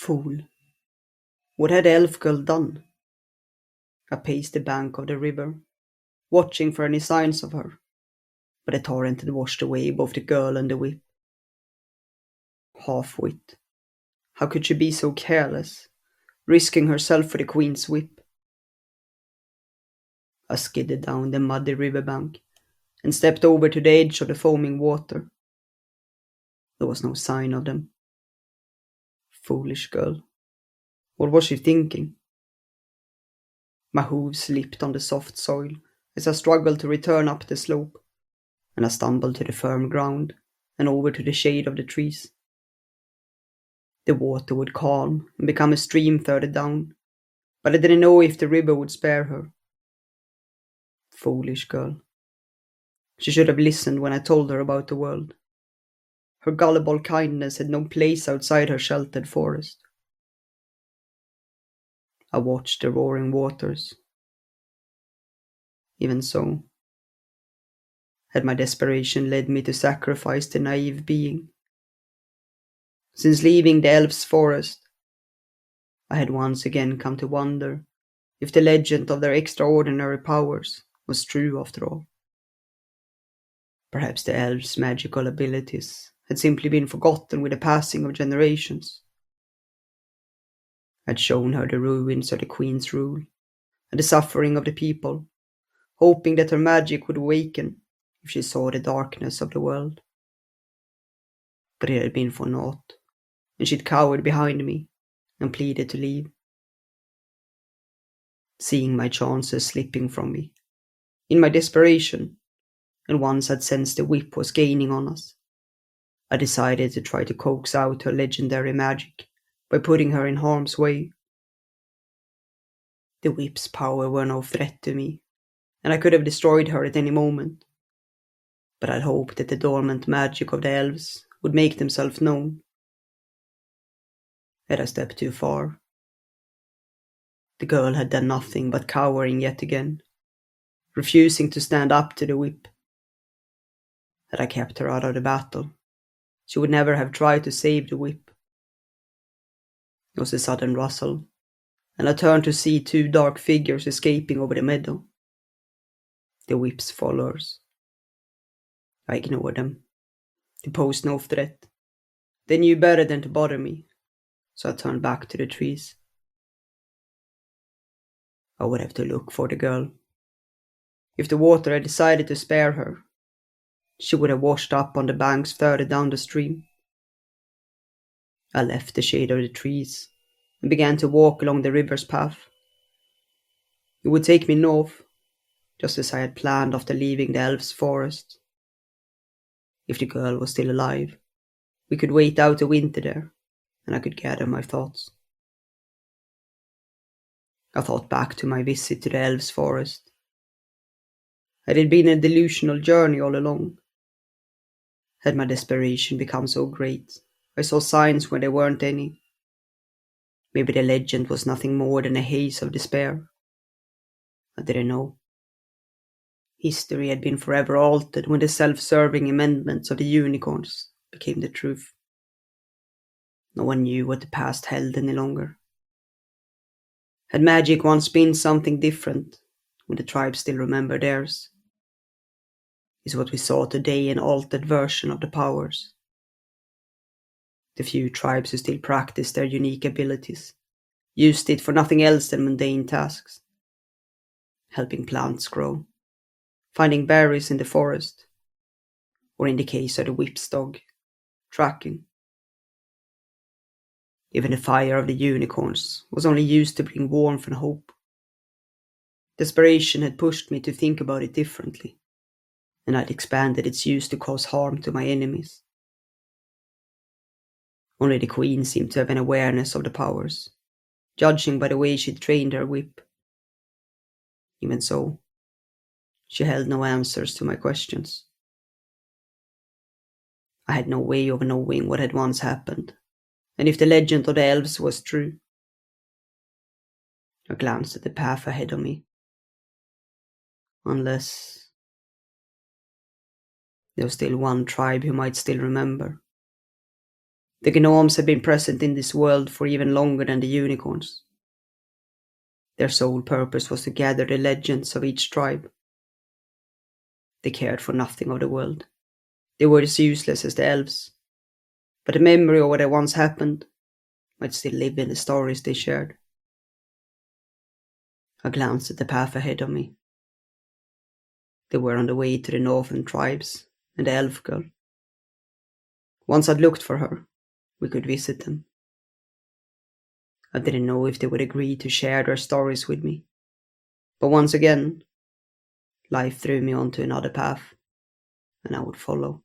Fool. What had the elf girl done? I paced the bank of the river, watching for any signs of her, but the torrent had washed away both the girl and the whip. Half-wit. How could she be so careless, risking herself for the queen's whip? I skidded down the muddy riverbank and stepped over to the edge of the foaming water. There was no sign of them. Foolish girl. What was she thinking? My hooves slipped on the soft soil as I struggled to return up the slope, and I stumbled to the firm ground and over to the shade of the trees. The water would calm and become a stream further down, but I didn't know if the river would spare her. Foolish girl. She should have listened when I told her about the world. Her gullible kindness had no place outside her sheltered forest. I watched the roaring waters. Even so, had my desperation led me to sacrifice the naive being? Since leaving the elf's forest, I had once again come to wonder if the legend of their extraordinary powers was true after all. Perhaps the elves' magical abilities had simply been forgotten with the passing of generations. I had shown her the ruins of the queen's rule and the suffering of the people, hoping that her magic would awaken if she saw the darkness of the world. But it had been for naught, and she'd cowered behind me and pleaded to leave. Seeing my chances slipping from me, in my desperation, and once I'd sensed the whip was gaining on us, I decided to try to coax out her legendary magic by putting her in harm's way. The whip's power were no threat to me, and I could have destroyed her at any moment. But I'd hoped that the dormant magic of the elves would make themselves known. Had I stepped too far? The girl had done nothing but cowering yet again, refusing to stand up to the whip. Had I kept her out of the battle, she would never have tried to save the whip. There was a sudden rustle, and I turned to see two dark figures escaping over the meadow. The whip's followers. I ignored them. They posed no threat. They knew better than to bother me, so I turned back to the trees. I would have to look for the girl. If the water had decided to spare her, she would have washed up on the banks further down the stream. I left the shade of the trees and began to walk along the river's path. It would take me north, just as I had planned after leaving the elf's forest. If the girl was still alive, we could wait out the winter there, and I could gather my thoughts. I thought back to my visit to the elf's forest. Had it been a delusional journey all along? Had my desperation become so great, I saw signs when there weren't any? Maybe the legend was nothing more than a haze of despair. I didn't know. History had been forever altered when the self-serving amendments of the unicorns became the truth. No one knew what the past held any longer. Had magic once been something different, when the tribes still remember theirs? Is what we saw today an altered version of the powers? The few tribes who still practiced their unique abilities used it for nothing else than mundane tasks. Helping plants grow, finding berries in the forest, or in the case of the whip's dog, tracking. Even the fire of the unicorns was only used to bring warmth and hope. Desperation had pushed me to think about it differently, and I'd expanded its use to cause harm to my enemies. Only the queen seemed to have an awareness of the powers, judging by the way she'd trained her whip. Even so, she held no answers to my questions. I had no way of knowing what had once happened, and if the legend of the elves was true. I glanced at the path ahead of me. Unless there was still one tribe who might still remember. The gnomes had been present in this world for even longer than the unicorns. Their sole purpose was to gather the legends of each tribe. They cared for nothing of the world. They were as useless as the elves. But the memory of what had once happened might still live in the stories they shared. I glanced at the path ahead of me. They were on the way to the northern tribes and the elf girl. Once I'd looked for her, we could visit them. I didn't know if they would agree to share their stories with me. But once again, life threw me onto another path, and I would follow.